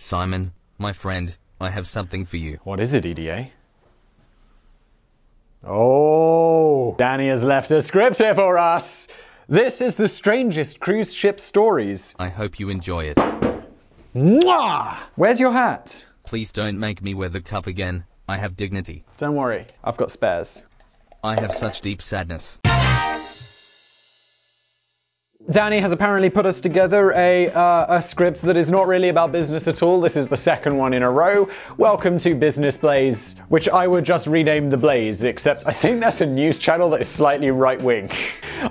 Simon, my friend, I have something for you. What is it, EDA? Oh, Danny has left a script here for us. This is the strangest cruise ship stories. I hope you enjoy it. Mwah! Where's your hat? Please don't make me wear the cup again. I have dignity. Don't worry, I've got spares. I have such deep sadness. Danny has apparently put us together a script that is not really about business at all. This is the second one in a row. Welcome to Business Blaze, which I would just rename The Blaze, except I think that's a news channel that is slightly right-wing.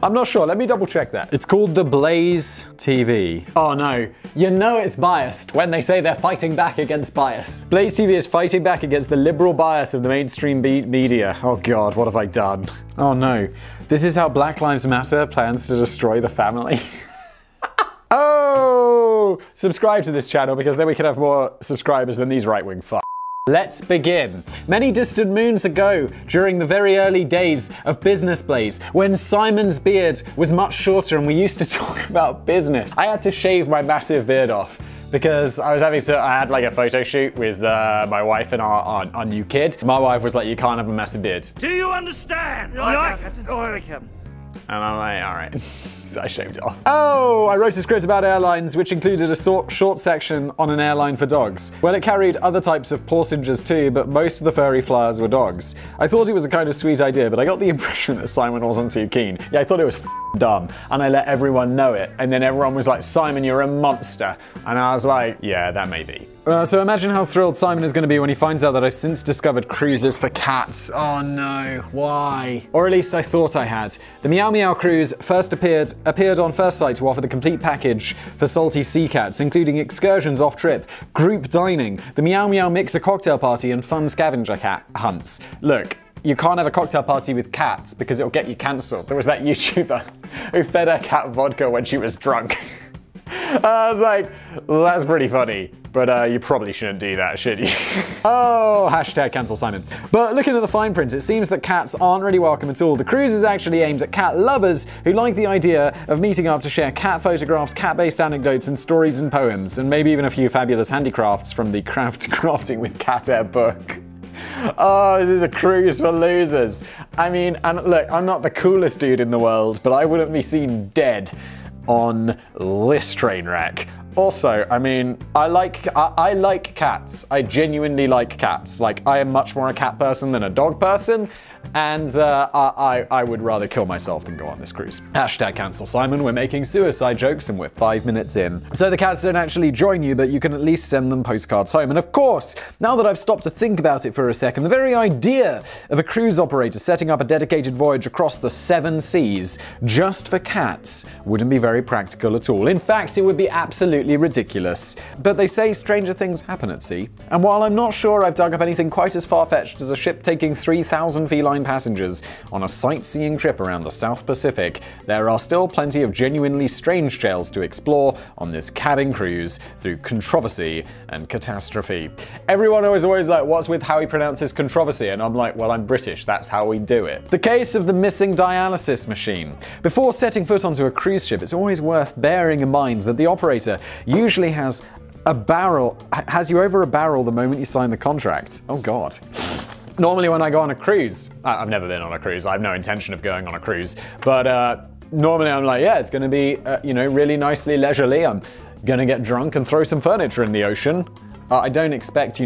I'm not sure, let me double check that. It's called The Blaze TV. Oh no, you know it's biased when they say they're fighting back against bias. Blaze TV is fighting back against the liberal bias of the mainstream media. Oh god, what have I done? Oh no. This is how Black Lives Matter plans to destroy the family. Oh! Subscribe to this channel because then we can have more subscribers than these right-wing fucks. Let's begin. Many distant moons ago, during the very early days of Business Blaze, when Simon's beard was much shorter and we used to talk about business, I had to shave my massive beard off. Because I had like a photo shoot with my wife and our new kid. My wife was like, you can't have a massive beard. Do you understand? Aye, Captain. Aye, Captain. And I'm like, all right. So I shaved it off. Oh, I wrote a script about airlines, which included a short section on an airline for dogs. Well, it carried other types of passengers too, but most of the furry flyers were dogs. I thought it was a kind of sweet idea, but I got the impression that Simon wasn't too keen. Yeah, I thought it was dumb, and I let everyone know it. And then everyone was like, Simon, you're a monster. And I was like, yeah, that may be. So imagine how thrilled Simon is going to be when he finds out that I've since discovered cruises for cats. Oh no, why? Or at least I thought I had. The Meow Meow cruise first appeared on First Sight to offer the complete package for salty sea cats, including excursions off-trip, group dining, the Meow Meow mixer cocktail party, and fun scavenger cat hunts. Look, you can't have a cocktail party with cats because it'll get you cancelled. There was that YouTuber who fed her cat vodka when she was drunk. I was like, well, that's pretty funny, but you probably shouldn't do that, should you? Oh, hashtag cancel Simon. But looking at the fine print, it seems that cats aren't really welcome at all. The cruise is actually aimed at cat lovers who like the idea of meeting up to share cat photographs, cat-based anecdotes, and stories and poems, and maybe even a few fabulous handicrafts from the Crafting with Cat Air book. Oh, this is a cruise for losers. I mean, and look, I'm not the coolest dude in the world, but I wouldn't be seen dead on this train wreck. Also, I mean, I like cats. I genuinely like cats. Like, I am much more a cat person than a dog person, and I would rather kill myself than go on this cruise. Hashtag cancel Simon, we're making suicide jokes and we're 5 minutes in. So the cats don't actually join you, but you can at least send them postcards home. And of course, now that I've stopped to think about it for a second, the very idea of a cruise operator setting up a dedicated voyage across the 7 seas just for cats wouldn't be very practical at all. In fact, it would be absolutely ridiculous. But they say stranger things happen at sea. And while I'm not sure I've dug up anything quite as far-fetched as a ship taking 3,000 feline passengers on a sightseeing trip around the South Pacific, there are still plenty of genuinely strange tales to explore on this cabin cruise through controversy and catastrophe. Everyone is always like, what's with how he pronounces controversy? And I'm like, well, I'm British, that's how we do it. The case of the missing dialysis machine. Before setting foot onto a cruise ship, it's always worth bearing in mind that the operator usually has you over a barrel the moment you sign the contract. Oh god. Normally when I go on a cruise, I've never been on a cruise, I have no intention of going on a cruise, but normally I'm like, yeah, it's gonna be, really nicely leisurely, I'm gonna get drunk and throw some furniture in the ocean. I don't expect,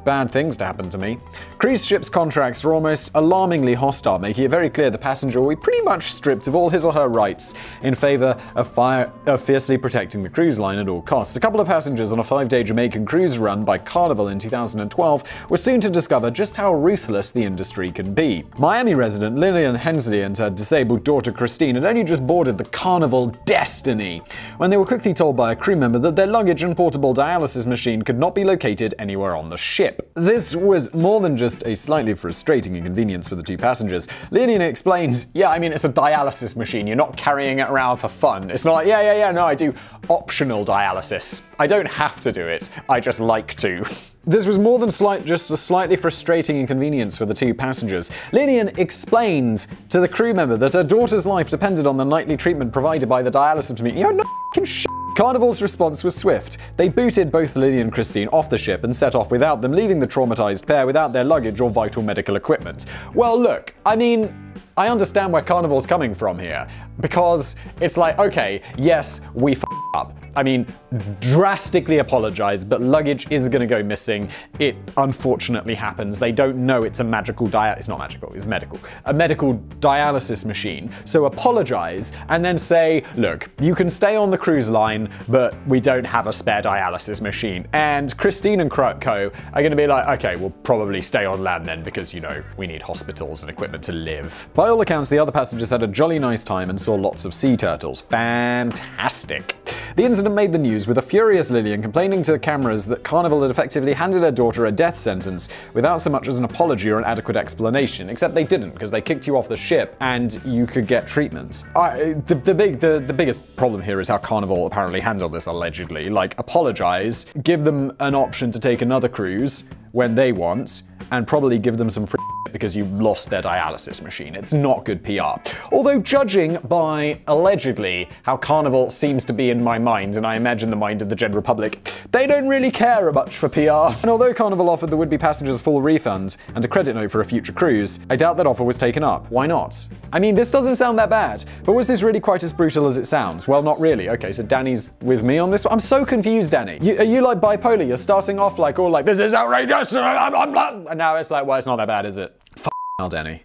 bad things to happen to me. Cruise ships' contracts are almost alarmingly hostile, making it very clear the passenger will be pretty much stripped of all his or her rights in favor of fiercely protecting the cruise line at all costs. A couple of passengers on a 5-day Jamaican cruise run by Carnival in 2012 were soon to discover just how ruthless the industry can be. Miami resident Lillian Hensley and her disabled daughter Christine had only just boarded the Carnival Destiny when they were quickly told by a crew member that their luggage and portable dialysis machine could not be located anywhere on the ship. This was more than just a slightly frustrating inconvenience for the 2 passengers. Lillian explains, yeah, I mean, it's a dialysis machine. You're not carrying it around for fun. It's not like, yeah, no, I do optional dialysis. I don't have to do it. I just like to. This was more than just a slightly frustrating inconvenience for the 2 passengers. Lillian explained to the crew member that her daughter's life depended on the nightly treatment provided by the dialysis machine. No f***ing shit. Carnival's response was swift. They booted both Lily and Christine off the ship and set off without them, leaving the traumatized pair without their luggage or vital medical equipment. Well, look, I mean, I understand where Carnival's coming from here, because it's like, okay, yes, we f***ed up. I mean, drastically apologize, but luggage is gonna go missing. It unfortunately happens. They don't know it's a magical it's not magical, it's medical. A medical dialysis machine. So apologize and then say, look, you can stay on the cruise line, but we don't have a spare dialysis machine. And Christine and Co are gonna be like, okay, we'll probably stay on land then because, you know, we need hospitals and equipment to live. By all accounts, the other passengers had a jolly nice time and saw lots of sea turtles. Fantastic. The incident made the news, with a furious Lillian complaining to cameras that Carnival had effectively handed her daughter a death sentence without so much as an apology or an adequate explanation, except they didn't, because they kicked you off the ship and you could get treatment. The biggest problem here is how Carnival apparently handled this, allegedly. Like, apologize, give them an option to take another cruise when they want, and probably give them some free because you lost their dialysis machine. It's not good PR. Although, judging by, allegedly, how Carnival seems to be in my mind, and I imagine the mind of the general public, they don't really care much for PR. And although Carnival offered the would-be passengers full refunds and a credit note for a future cruise, I doubt that offer was taken up. Why not? I mean, this doesn't sound that bad, but was this really quite as brutal as it sounds? Well, not really. Okay, so Danny's with me on this one? I'm so confused, Danny. Are you like bipolar? You're starting off like all like, this is outrageous, and now it's like, well, it's not that bad, is it? Hell, Danny.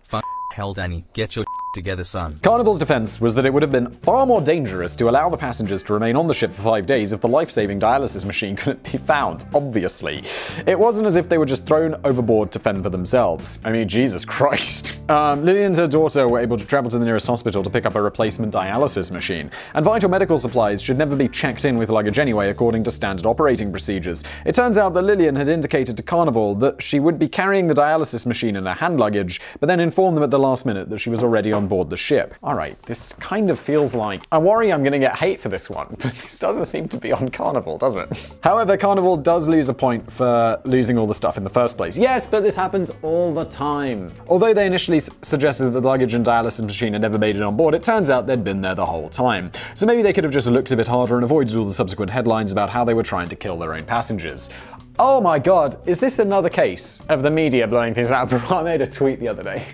Hell, Danny. Get your together, son. Carnival's defense was that it would have been far more dangerous to allow the passengers to remain on the ship for 5 days if the life-saving dialysis machine couldn't be found, obviously. It wasn't as if they were just thrown overboard to fend for themselves. I mean, Jesus Christ. Lily and her daughter were able to travel to the nearest hospital to pick up a replacement dialysis machine. And vital medical supplies should never be checked in with luggage anyway, according to standard operating procedures. It turns out that Lillian had indicated to Carnival that she would be carrying the dialysis machine in her hand luggage, but then informed them at the last minute that she was already on board the ship. Alright, this kind of feels like... I worry I'm gonna get hate for this one, but this doesn't seem to be on Carnival, does it? However, Carnival does lose a point for losing all the stuff in the first place. Yes, but this happens all the time. Although they initially suggested that the luggage and dialysis machine had never made it on board, it turns out they'd been there the whole time. So maybe they could have just looked a bit harder and avoided all the subsequent headlines about how they were trying to kill their own passengers. Oh my god, is this another case of the media blowing things out? I made a tweet the other day.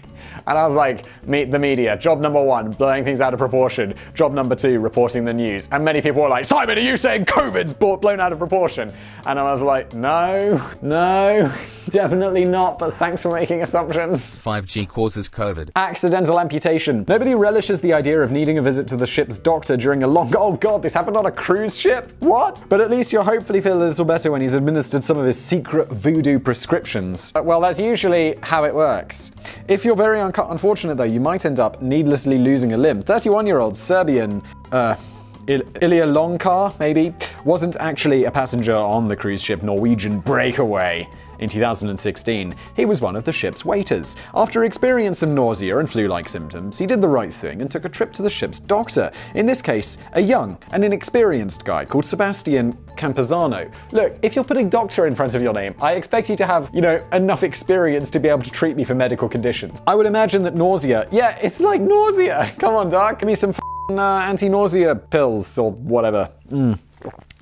And I was like, meet the media. Job number 1, blowing things out of proportion. Job number 2, reporting the news. And many people were like, Simon, are you saying COVID's blown out of proportion? And I was like, no, definitely not, but thanks for making assumptions. 5G causes COVID. Accidental amputation. Nobody relishes the idea of needing a visit to the ship's doctor during a long... Oh god, this happened on a cruise ship? What? But at least you'll hopefully feel a little better when he's administered some of his secret voodoo prescriptions. Well, that's usually how it works. If you're very unfortunate though, you might end up needlessly losing a limb. 31-year-old Serbian, Ilya Lonkar, maybe, wasn't actually a passenger on the cruise ship Norwegian Breakaway. In 2016, he was one of the ship's waiters. After experiencing some nausea and flu-like symptoms, he did the right thing and took a trip to the ship's doctor. In this case, a young and inexperienced guy called Sebastian Campesano. Look, if you're putting doctor in front of your name, I expect you to have, enough experience to be able to treat me for medical conditions. I would imagine that nausea, yeah, it's like nausea. Come on, doc, give me some anti-nausea pills or whatever.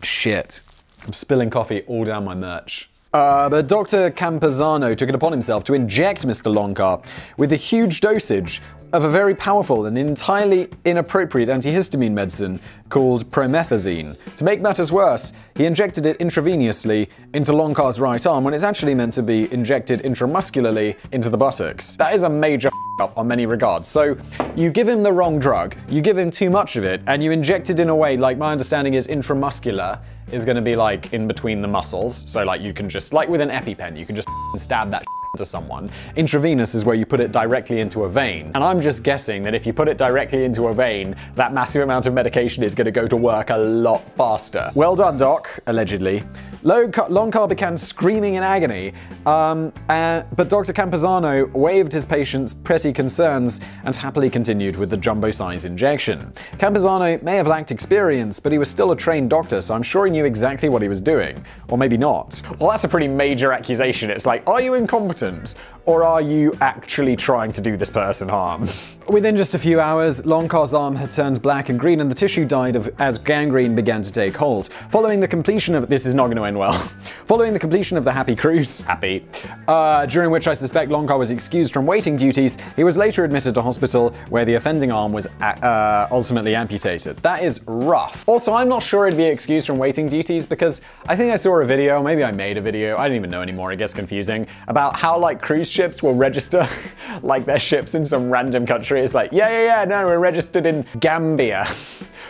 Shit. I'm spilling coffee all down my merch. But Dr. Campesano took it upon himself to inject Mr. Lonkar with a huge dosage of a very powerful and entirely inappropriate antihistamine medicine called promethazine. To make matters worse, he injected it intravenously into Lonkar's right arm when it's actually meant to be injected intramuscularly into the buttocks. That is a major up on many regards. So you give him the wrong drug, you give him too much of it, and you inject it in a way, like my understanding is intramuscular is going to be like in between the muscles. So like you can just, like with an EpiPen, you can just stab that to someone. Intravenous is where you put it directly into a vein. And I'm just guessing that if you put it directly into a vein, that massive amount of medication is going to go to work a lot faster. Well done, doc, allegedly. Lonkar began screaming in agony, but Dr. Campesano waived his patient's petty concerns and happily continued with the jumbo-size injection. Campesano may have lacked experience, but he was still a trained doctor, so I'm sure he knew exactly what he was doing. Or maybe not. Well, that's a pretty major accusation. It's like, are you incompetent? accident? Or are you actually trying to do this person harm? Within just a few hours, Longcar's arm had turned black and green and the tissue died as gangrene began to take hold. Following the completion of— this is not going to end well. Following the completion of the Happy Cruise, during which I suspect Longcar was excused from waiting duties, he was later admitted to hospital where the offending arm was ultimately amputated. That is rough. Also, I'm not sure he'd be excused from waiting duties because I think I saw a video, maybe I made a video, I don't even know anymore, it gets confusing, about how like cruise ships will register like their ships in some random country. It's like, yeah, no, we're registered in Gambia.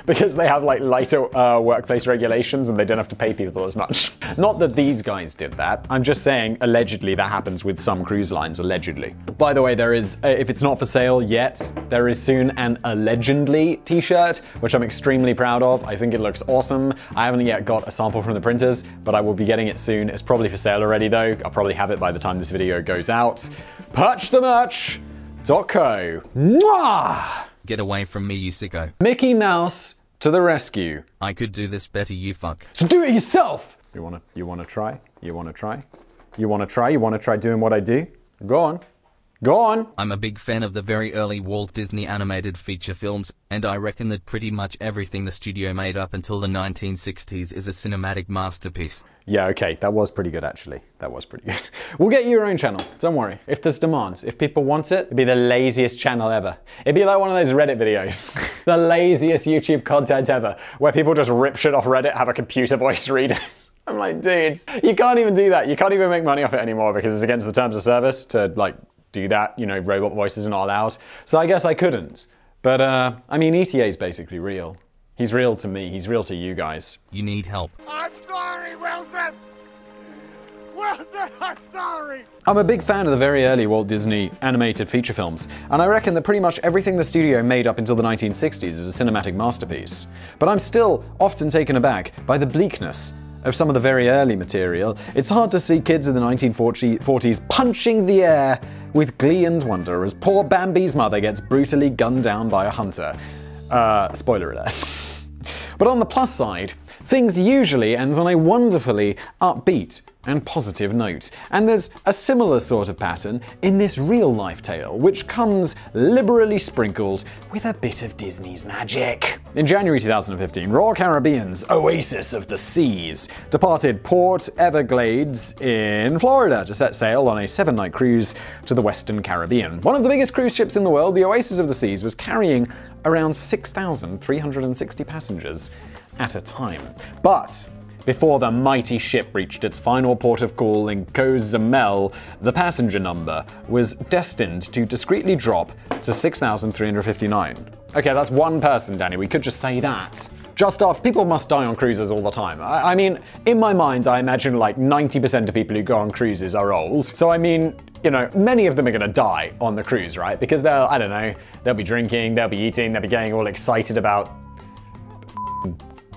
Because they have like lighter workplace regulations and they don't have to pay people as much. Not that these guys did that. I'm just saying allegedly that happens with some cruise lines, allegedly. By the way, there is, if it's not for sale yet, there is soon an allegedly t-shirt, which I'm extremely proud of. I think it looks awesome. I haven't yet got a sample from the printers, but I will be getting it soon. It's probably for sale already though. I'll probably have it by the time this video goes out. Purchthemerch.co. Mwah! Get away from me, you sicko. Mickey Mouse to the rescue. I could do this better, you fuck. So do it yourself! You wanna try? You wanna try? You wanna try? You wanna try doing what I do? Go on. Go on! I'm a big fan of the very early Walt Disney animated feature films, and I reckon that pretty much everything the studio made up until the 1960s is a cinematic masterpiece. Yeah, okay, that was pretty good actually. That was pretty good. We'll get you your own channel, don't worry. If there's demands, if people want it, it'd be the laziest channel ever. It'd be like one of those Reddit videos. The laziest YouTube content ever, where people just rip shit off Reddit, have a computer voice read it. I'm like, dudes, you can't even do that. You can't even make money off it anymore because it's against the terms of service to like do that, you know, robot voices are not allowed. So I guess I couldn't. But I mean, ETA is basically real. He's real to me, he's real to you guys. You need help. I'm sorry, Wilson! Wilson, I'm sorry! I'm a big fan of the very early Walt Disney animated feature films, and I reckon that pretty much everything the studio made up until the 1960s is a cinematic masterpiece. But I'm still often taken aback by the bleakness of some of the very early material. It's hard to see kids in the 1940s punching the air with glee and wonder as poor Bambi's mother gets brutally gunned down by a hunter. Spoiler alert. But on the plus side, things usually end on a wonderfully upbeat and positive note. And there's a similar sort of pattern in this real-life tale, which comes liberally sprinkled with a bit of Disney's magic. In January 2015, Royal Caribbean's Oasis of the Seas departed Port Everglades in Florida to set sail on a 7-night cruise to the Western Caribbean. One of the biggest cruise ships in the world, the Oasis of the Seas was carrying around 6,360 passengers at a time. But before the mighty ship reached its final port of call in Cozumel, the passenger number was destined to discreetly drop to 6,359. Okay, that's one person, Danny. We could just say that. Just after— people must die on cruises all the time. I mean, in my mind, I imagine like 90% of people who go on cruises are old. So I mean, you know, many of them are gonna die on the cruise, right? Because they'll, I don't know, they'll be drinking, they'll be eating, they'll be getting all excited about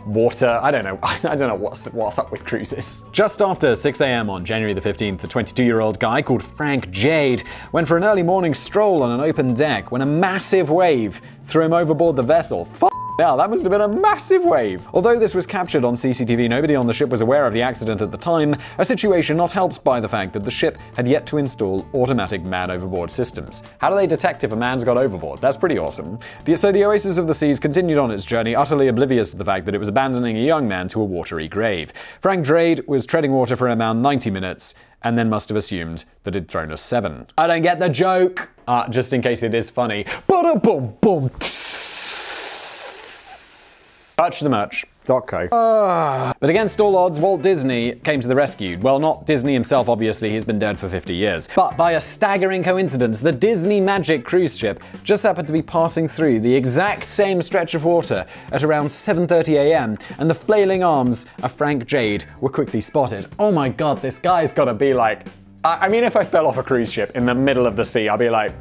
water. I don't know. I don't know what's up with cruises. Just after 6 a.m. on January the 15th, the 22-year-old guy called Frank Jade went for an early morning stroll on an open deck when a massive wave threw him overboard the vessel. Now, that must have been a massive wave. Although this was captured on CCTV, nobody on the ship was aware of the accident at the time, a situation not helped by the fact that the ship had yet to install automatic man-overboard systems. How do they detect if a man's got overboard? That's pretty awesome. So the Oasis of the Seas continued on its journey, utterly oblivious to the fact that it was abandoning a young man to a watery grave. Frank Jade was treading water for around 90 minutes, and then must have assumed that it'd thrown a 7. I don't get the joke! Just in case it is funny. Ba-da-boom-boom! Purchthemerch.co. But against all odds, Walt Disney came to the rescue. Well, not Disney himself, obviously, he's been dead for 50 years. But by a staggering coincidence, the Disney Magic cruise ship just happened to be passing through the exact same stretch of water at around 7:30 a.m., and the flailing arms of Frank Jade were quickly spotted. Oh my god, this guy's gotta be like— I mean, if I fell off a cruise ship in the middle of the sea, I'd be like,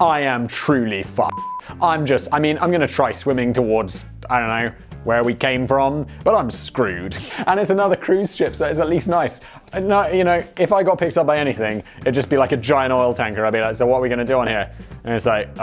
I am truly fucked. I'm gonna try swimming towards I don't know where we came from, but I'm screwed. And it's another cruise ship, so it's at least nice. No, you know, if I got picked up by anything, it'd just be like a giant oil tanker. I'd be like, so what are we gonna do on here? And it's like,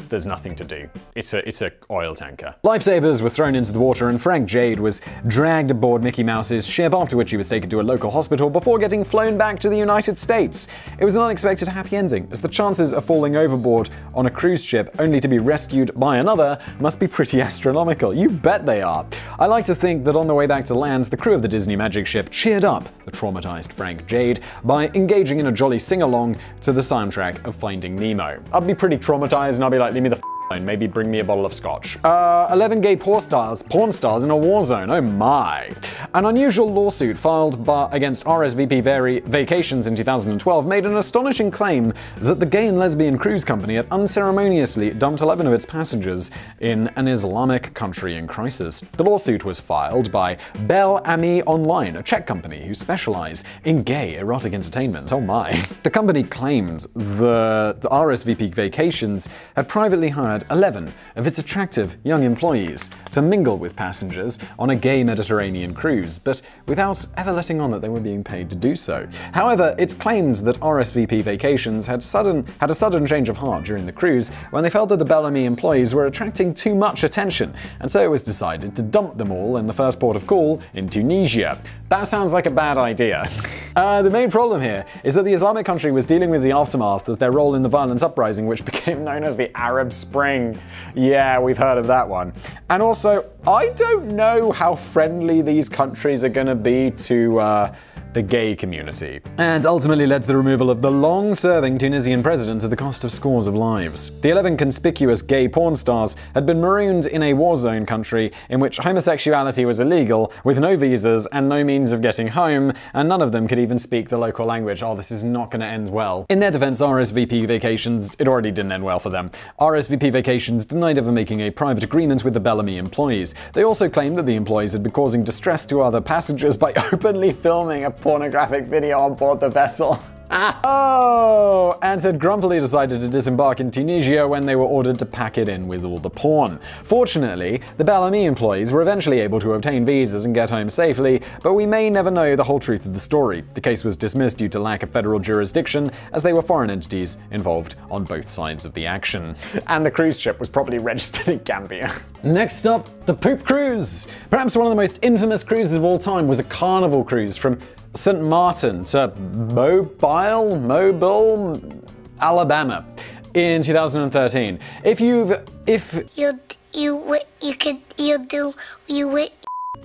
there's nothing to do. It's a oil tanker. Lifesavers were thrown into the water and Frank Jade was dragged aboard Mickey Mouse's ship, after which he was taken to a local hospital before getting flown back to the United States. It was an unexpected happy ending, as the chances of falling overboard on a cruise ship only to be rescued by another must be pretty astronomical. You bet they are. I like to think that on the way back to land, the crew of the Disney Magic ship cheered up the traumatized Frank Jade by engaging in a jolly sing-along to the soundtrack of Finding Nemo. I'd be pretty traumatized and I'd be like, leave me the alone, maybe bring me a bottle of scotch. 11 gay porn stars in a war zone, oh my. An unusual lawsuit filed against RSVP Vacations in 2012 made an astonishing claim that the gay and lesbian cruise company had unceremoniously dumped 11 of its passengers in an Islamic country in crisis. The lawsuit was filed by Bel Ami Online, a Czech company who specialize in gay erotic entertainment, oh my. The company claimed the RSVP Vacations had privately hired 11 of its attractive young employees to mingle with passengers on a gay Mediterranean cruise, but without ever letting on that they were being paid to do so. However, it's claimed that RSVP Vacations had a sudden change of heart during the cruise when they felt that the Bellamy employees were attracting too much attention, and so it was decided to dump them all in the first port of call in Tunisia. That sounds like a bad idea. The main problem here is that the Islamic country was dealing with the aftermath of their role in the violent uprising which became known as the Arab Spring. Yeah, we've heard of that one. And also, I don't know how friendly these countries are gonna be to the gay community, and ultimately led to the removal of the long-serving Tunisian president at the cost of scores of lives. The 11 conspicuous gay porn stars had been marooned in a war zone country in which homosexuality was illegal, with no visas and no means of getting home, and none of them could even speak the local language. Oh, this is not going to end well. In their defense, RSVP Vacations, it already didn't end well for them. RSVP Vacations denied ever making a private agreement with the Bellamy employees. They also claimed that the employees had been causing distress to other passengers by openly filming a pornographic video on board the vessel. Oh, and had grumpily decided to disembark in Tunisia when they were ordered to pack it in with all the porn. Fortunately, the Bellamy employees were eventually able to obtain visas and get home safely, but we may never know the whole truth of the story. The case was dismissed due to lack of federal jurisdiction, as they were foreign entities involved on both sides of the action. And the cruise ship was probably registered in Gambia. Next up, the Poop Cruise. Perhaps one of the most infamous cruises of all time was a Carnival cruise from St. Martin to Mobile, Alabama in 2013.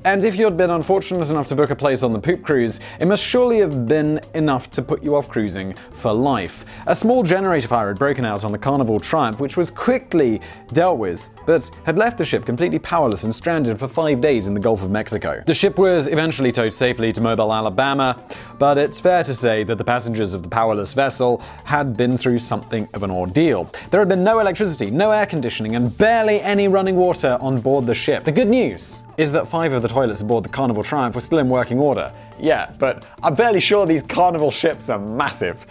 And if you'd been unfortunate enough to book a place on the Poop Cruise, it must surely have been enough to put you off cruising for life. A small generator fire had broken out on the Carnival Triumph, which was quickly dealt with, but had left the ship completely powerless and stranded for 5 days in the Gulf of Mexico. The ship was eventually towed safely to Mobile, Alabama, but it's fair to say that the passengers of the powerless vessel had been through something of an ordeal. There had been no electricity, no air conditioning, and barely any running water on board the ship. The good news is that 5 of the toilets aboard the Carnival Triumph were still in working order. Yeah, but I'm fairly sure these Carnival ships are massive.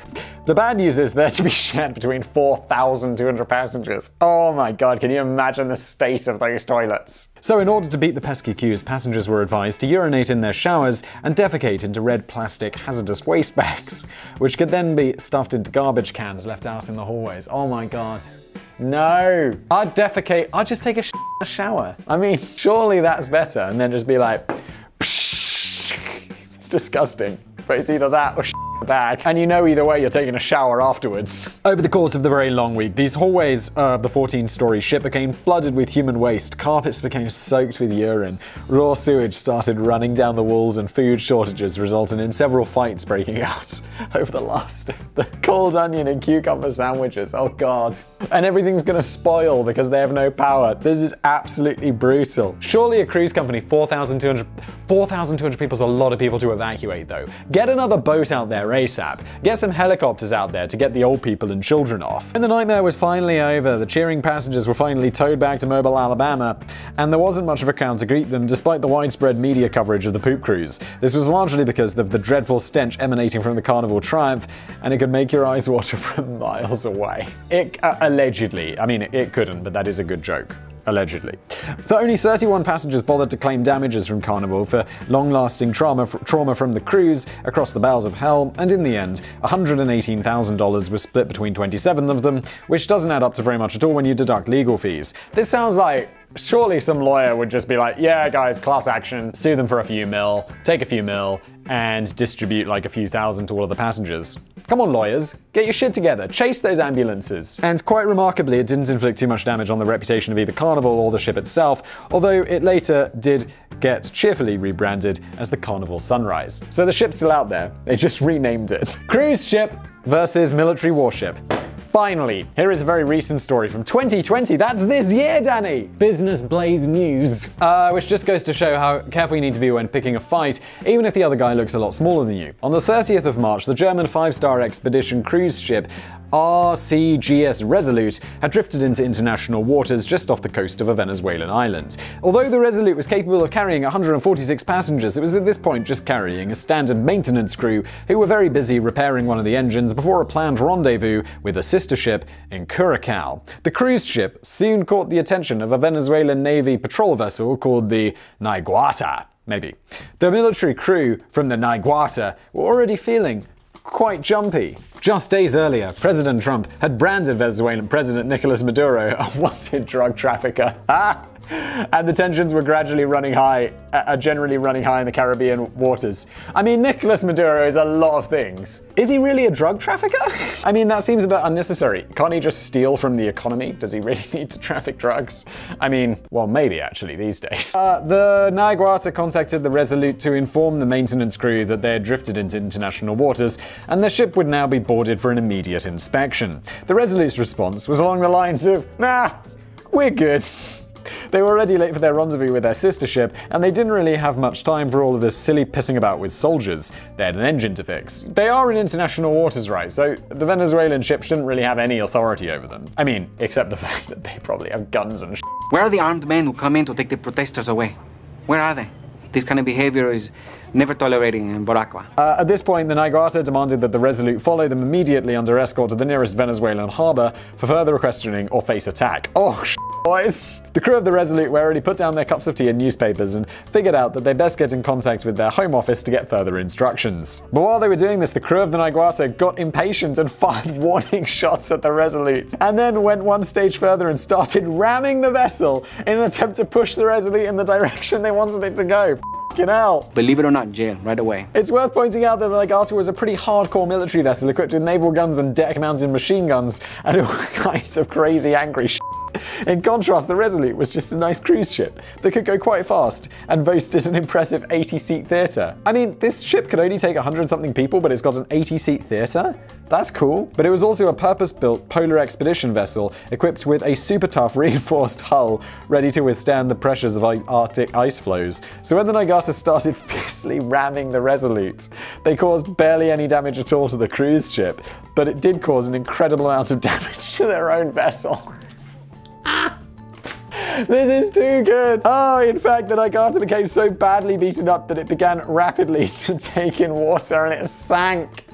The bad news is they're to be shared between 4,200 passengers. Oh my god, can you imagine the state of those toilets? So in order to beat the pesky queues, passengers were advised to urinate in their showers and defecate into red plastic hazardous waste bags, which could then be stuffed into garbage cans left out in the hallways. Oh my god. No, I'd defecate, I'd just take a shower. I mean, surely that's better, and then just be like, it's disgusting, but it's either that or bag. And you know either way you're taking a shower afterwards. Over the course of the very long week, these hallways of the 14-story ship became flooded with human waste, carpets became soaked with urine, raw sewage started running down the walls, and food shortages resulted in several fights breaking out over the last of the cold onion and cucumber sandwiches. Oh god. And everything's gonna spoil because they have no power. This is absolutely brutal. Surely a cruise company, 4,200 people is a lot of people to evacuate though. Get another boat out there ASAP. Get some helicopters out there to get the old people and children off. When the nightmare was finally over, the cheering passengers were finally towed back to Mobile, Alabama, and there wasn't much of a crowd to greet them despite the widespread media coverage of the Poop Cruise. This was largely because of the dreadful stench emanating from the Carnival Triumph, and it could make your eyes water from miles away. It allegedly, I mean it couldn't, but that is a good joke. allegedly. Though only 31 passengers bothered to claim damages from Carnival for long-lasting trauma from the cruise across the bowels of hell, and in the end, $118,000 was split between 27 of them, which doesn't add up to very much at all when you deduct legal fees. This sounds like surely some lawyer would just be like, yeah guys, class action, sue them for a few mil, take a few mil, and distribute like a few thousand to all of the passengers. Come on lawyers, get your shit together, chase those ambulances. And quite remarkably, it didn't inflict too much damage on the reputation of either Carnival or the ship itself, although it later did get cheerfully rebranded as the Carnival Sunrise. So the ship's still out there, they just renamed it. Cruise ship versus military warship. Finally, here is a very recent story from 2020. That's this year, Danny! Business Blaze News. Which just goes to show how careful you need to be when picking a fight, even if the other guy looks a lot smaller than you. On the 30th of March, the German 5-star expedition cruise ship RCGS Resolute had drifted into international waters just off the coast of a Venezuelan island. Although the Resolute was capable of carrying 146 passengers, it was at this point just carrying a standard maintenance crew who were very busy repairing one of the engines before a planned rendezvous with a sister ship in Curacao. The cruise ship soon caught the attention of a Venezuelan Navy patrol vessel called the Naiguata. Maybe. The military crew from the Naiguata were already feeling quite jumpy. Just days earlier, President Trump had branded Venezuelan President Nicolas Maduro a wanted drug trafficker. And the tensions were gradually running high, generally running high in the Caribbean waters. I mean, Nicolas Maduro is a lot of things. Is he really a drug trafficker? I mean, that seems a bit unnecessary. Can't he just steal from the economy? Does he really need to traffic drugs? I mean, well, maybe actually these days. The Naiguata contacted the Resolute to inform the maintenance crew that they had drifted into international waters, and the ship would now be boarded for an immediate inspection. The Resolute's response was along the lines of, nah, we're good. They were already late for their rendezvous with their sister ship, and they didn't really have much time for all of this silly pissing about with soldiers. They had an engine to fix. They are in international waters, right? So the Venezuelan ship shouldn't really have any authority over them. I mean, except the fact that they probably have guns and shit. Where are the armed men who come in to take the protesters away? Where are they? This kind of behavior is never tolerated in Boracua. At this point, the Naiguata demanded that the Resolute follow them immediately under escort to the nearest Venezuelan harbor for further questioning or face attack. Oh, boys. The crew of the Resolute were already put down their cups of tea and newspapers and figured out that they'd best get in contact with their home office to get further instructions. But while they were doing this, the crew of the Naiguata got impatient and fired warning shots at the Resolute, and then went one stage further and started ramming the vessel in an attempt to push the Resolute in the direction they wanted it to go. F***ing hell. Believe it or not, jail, right away. It's worth pointing out that the Naiguata was a pretty hardcore military vessel equipped with naval guns and deck-mounted machine guns and all kinds of crazy angry shit. In contrast, the Resolute was just a nice cruise ship that could go quite fast and boasted an impressive 80-seat theatre. I mean, this ship could only take 100-something people, but it's got an 80-seat theatre? That's cool. But it was also a purpose-built polar expedition vessel equipped with a super tough reinforced hull ready to withstand the pressures of Arctic ice flows. So when the Naiguata started fiercely ramming the Resolute, they caused barely any damage at all to the cruise ship, but it did cause an incredible amount of damage to their own vessel. This is too good. Oh, in fact, the Naiguata became so badly beaten up that it began rapidly to take in water and it sank.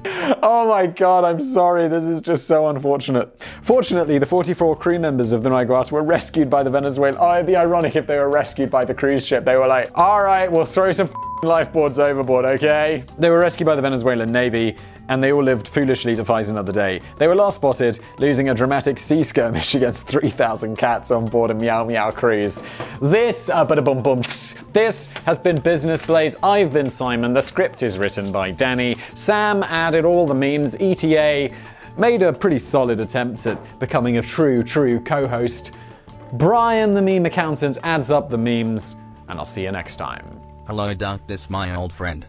Oh my god, I'm sorry, this is just so unfortunate. Fortunately, the 44 crew members of the Naiguata were rescued by the Venezuelan. Oh, it'd be ironic if they were rescued by the cruise ship. They were like, alright, we'll throw some lifeboards overboard, okay? They were rescued by the Venezuelan Navy, and they all lived foolishly to fight another day. They were last spotted losing a dramatic sea skirmish against 3,000 cats on board a Meow Meow cruise. This has been Business Blaze. I've been Simon. The script is written by Danny. Sam added all the memes. ETA made a pretty solid attempt at becoming a true co-host. Brian, the meme accountant, adds up the memes, and I'll see you next time. Hello darkness, my old friend.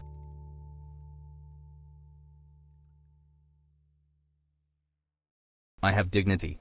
I have dignity.